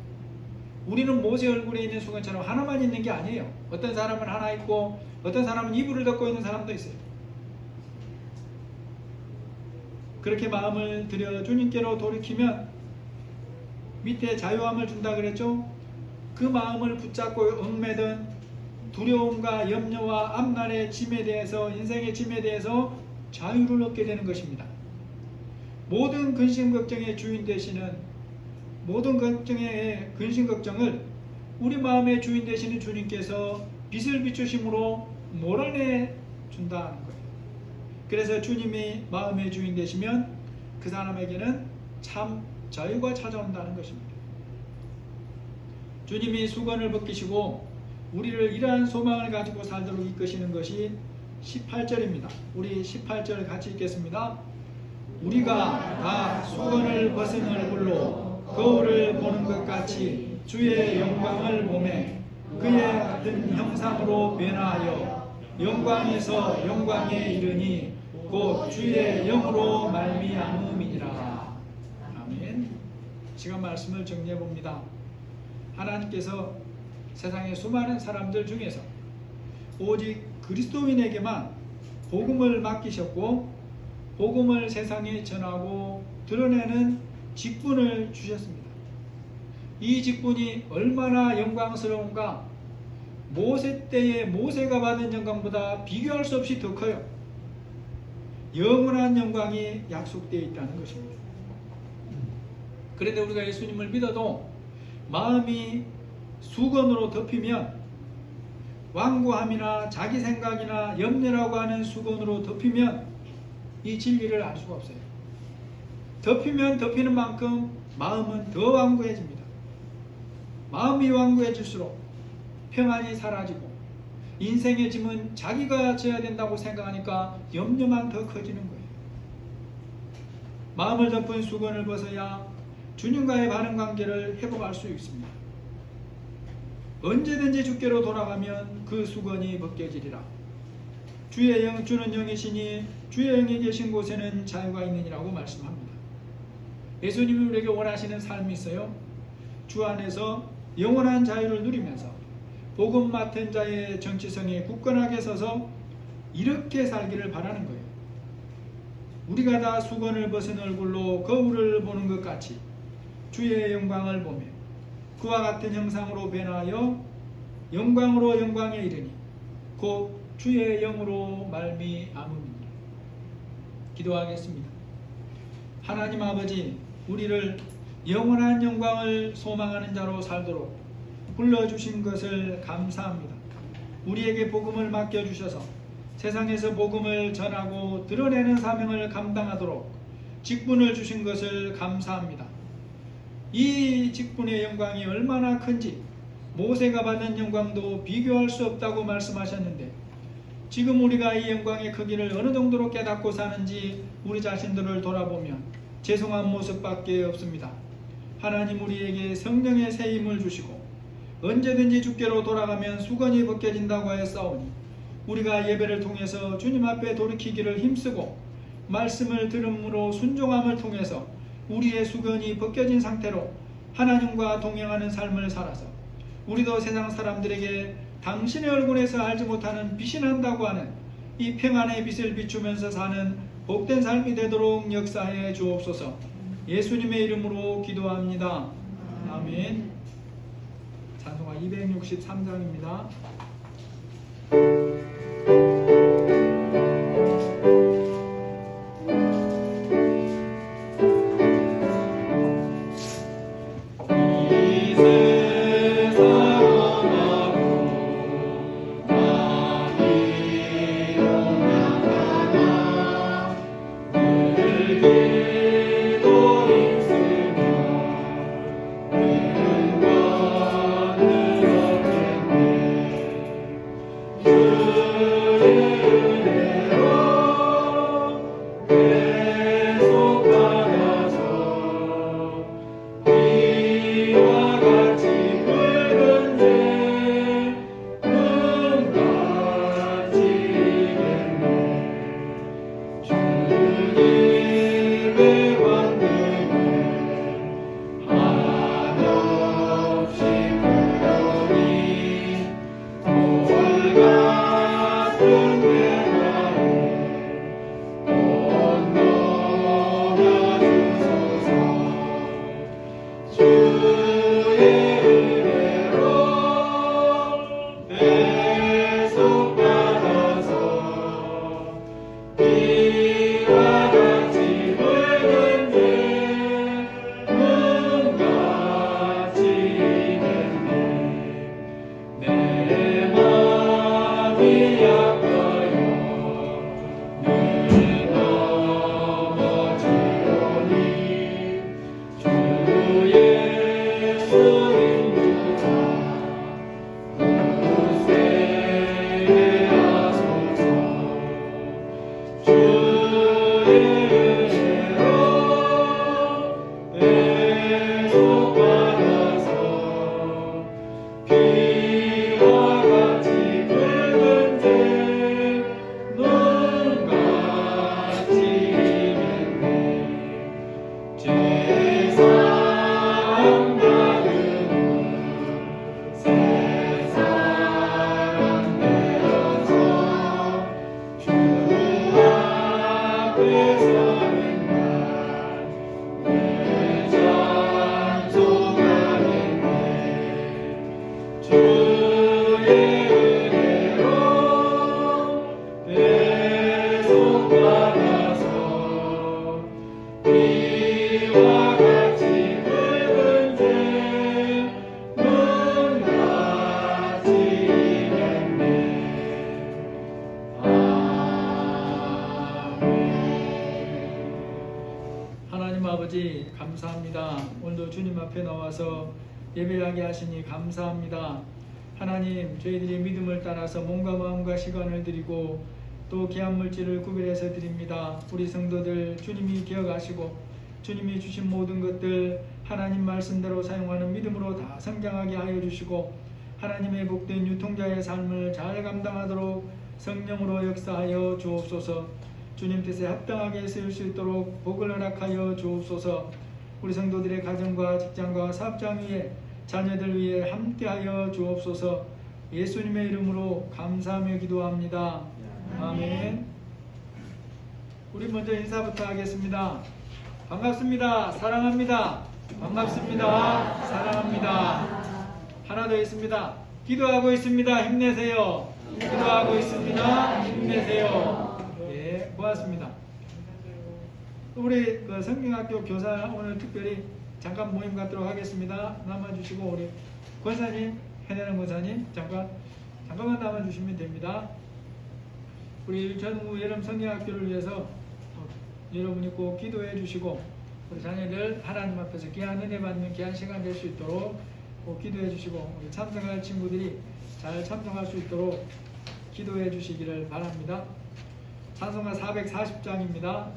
우리는 모세 얼굴에 있는 수건처럼 하나만 있는 게 아니에요. 어떤 사람은 하나 있고 어떤 사람은 이불을 덮고 있는 사람도 있어요. 그렇게 마음을 들여 주님께로 돌이키면 밑에 자유함을 준다 그랬죠. 그 마음을 붙잡고 얽매든 두려움과 염려와 앞날의 짐에 대해서, 인생의 짐에 대해서 자유를 얻게 되는 것입니다. 모든 근심 걱정의 주인 되시는, 모든 근심 걱정을 우리 마음의 주인 되시는 주님께서 빛을 비추심으로 몰아내 준다는 거예요. 그래서 주님이 마음의 주인 되시면 그 사람에게는 참 자유가 찾아온다는 것입니다. 주님이 수건을 벗기시고 우리를 이러한 소망을 가지고 살도록 이끄시는 것이 18절입니다. 우리 18절 같이 읽겠습니다. 우리가 다 수건을 벗은 얼굴로 거울을 보는 것 같이 주의 영광을 보매 그의 같은 형상으로 변화하여 영광에서 영광에 이르니 곧 주의 영으로 말미암음이니라. 아멘. 시간 말씀을 정리해 봅니다. 하나님께서 세상의 수많은 사람들 중에서 오직 그리스도인에게만 복음을 맡기셨고 복음을 세상에 전하고 드러내는 직분을 주셨습니다. 이 직분이 얼마나 영광스러운가, 모세 때의 모세가 받은 영광보다 비교할 수 없이 더 커요. 영원한 영광이 약속되어 있다는 것입니다. 그런데 우리가 예수님을 믿어도 마음이 수건으로 덮이면, 완고함이나 자기 생각이나 염려라고 하는 수건으로 덮이면 이 진리를 알 수가 없어요. 덮이면 덮이는 만큼 마음은 더 완고해집니다. 마음이 완고해질수록 평안이 사라지고 인생의 짐은 자기가 져야 된다고 생각하니까 염려만 더 커지는 거예요. 마음을 덮은 수건을 벗어야 주님과의 바른 관계를 회복할 수 있습니다. 언제든지 주께로 돌아가면 그 수건이 벗겨지리라. 주의 영, 주는 영이시니 주의 영이 계신 곳에는 자유가 있느니라고 말씀합니다. 예수님이 우리에게 원하시는 삶이 있어요. 주 안에서 영원한 자유를 누리면서 복음 맡은 자의 정체성에 굳건하게 서서 이렇게 살기를 바라는 거예요. 우리가 다 수건을 벗은 얼굴로 거울을 보는 것 같이 주의 영광을 보며 그와 같은 형상으로 변하여 영광으로 영광에 이르니 곧 주의 영으로 말미암음이니라. 기도하겠습니다. 하나님 아버지, 우리를 영원한 영광을 소망하는 자로 살도록 불러주신 것을 감사합니다. 우리에게 복음을 맡겨주셔서 세상에서 복음을 전하고 드러내는 사명을 감당하도록 직분을 주신 것을 감사합니다. 이 직분의 영광이 얼마나 큰지 모세가 받은 영광도 비교할 수 없다고 말씀하셨는데, 지금 우리가 이 영광의 크기를 어느 정도로 깨닫고 사는지 우리 자신들을 돌아보면 죄송한 모습밖에 없습니다. 하나님, 우리에게 성령의 새 힘을 주시고 언제든지 주께로 돌아가면 수건이 벗겨진다고 하였사오니 우리가 예배를 통해서 주님 앞에 돌이키기를 힘쓰고 말씀을 들음으로 순종함을 통해서 우리의 수건이 벗겨진 상태로 하나님과 동행하는 삶을 살아서 우리도 세상 사람들에게 당신의 얼굴에서 알지 못하는 빛이 난다고 하는 이 평안의 빛을 비추면서 사는 복된 삶이 되도록 역사해 주옵소서. 예수님의 이름으로 기도합니다. 아멘. 찬송가 263장입니다. 아버지 감사합니다. 오늘도 주님 앞에 나와서 예배하게 하시니 감사합니다. 하나님, 저희들이 믿음을 따라서 몸과 마음과 시간을 드리고 또 귀한 물질을 구별해서 드립니다. 우리 성도들 주님이 기억하시고 주님이 주신 모든 것들 하나님 말씀대로 사용하는 믿음으로 다 성장하게 하여 주시고 하나님의 복된 유통자의 삶을 잘 감당하도록 성령으로 역사하여 주옵소서. 주님 뜻에 합당하게 세울 수 있도록 복을 허락하여 주옵소서. 우리 성도들의 가정과 직장과 사업장 위에 자녀들 위에 함께하여 주옵소서. 예수님의 이름으로 감사하며 기도합니다. 아멘. 우리 먼저 인사부터 하겠습니다. 반갑습니다. 사랑합니다. 반갑습니다. 사랑합니다. 하나 더 있습니다. 기도하고 있습니다. 힘내세요. 기도하고 있습니다. 힘내세요. 예, 고맙습니다. 우리 성경학교 교사 오늘 특별히 잠깐 모임 갖도록 하겠습니다. 남아주시고 우리 권사님, 해내는 권사님 잠깐만 남아주시면 됩니다. 우리 전후 여름 성경학교를 위해서 여러분이 꼭 기도해 주시고 우리 자녀들 하나님 앞에서 귀한 은혜 받는 귀한 시간 될 수 있도록 꼭 기도해 주시고 우리 참석할 친구들이 잘 참석할 수 있도록 기도해 주시기를 바랍니다. 찬송가 440장입니다.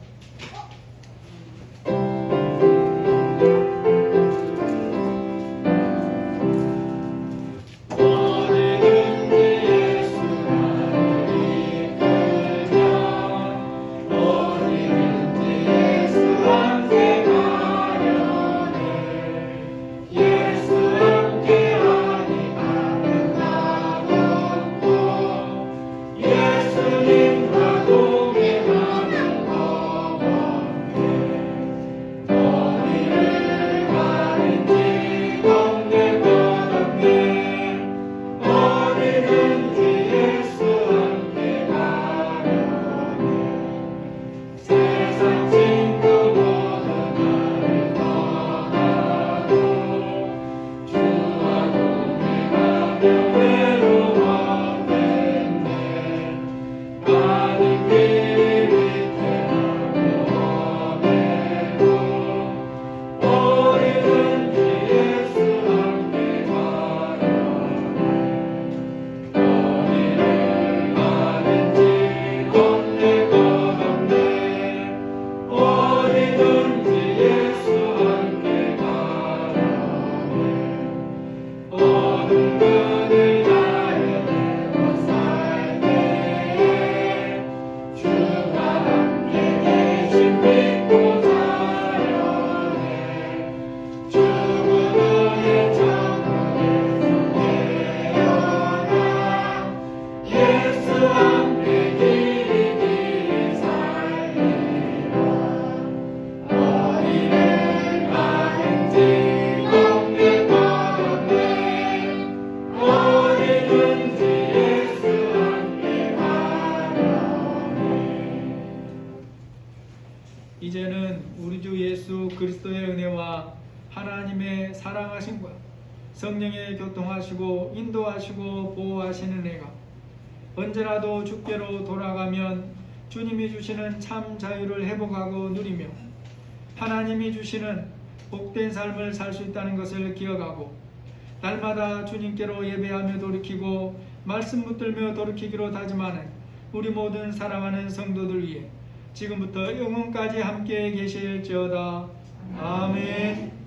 이제는 우리 주 예수 그리스도의 은혜와 하나님의 사랑하심과 성령의 교통하시고 인도하시고 보호하시는 은혜가 언제라도 주께로 돌아가면 주님이 주시는 참 자유를 회복하고 누리며 하나님이 주시는 복된 삶을 살 수 있다는 것을 기억하고 날마다 주님께로 예배하며 돌이키고 말씀 붙들며 돌이키기로 다짐하는 우리 모든 사랑하는 성도들 위해 지금부터 영원까지 함께 계실지어다. 아멘.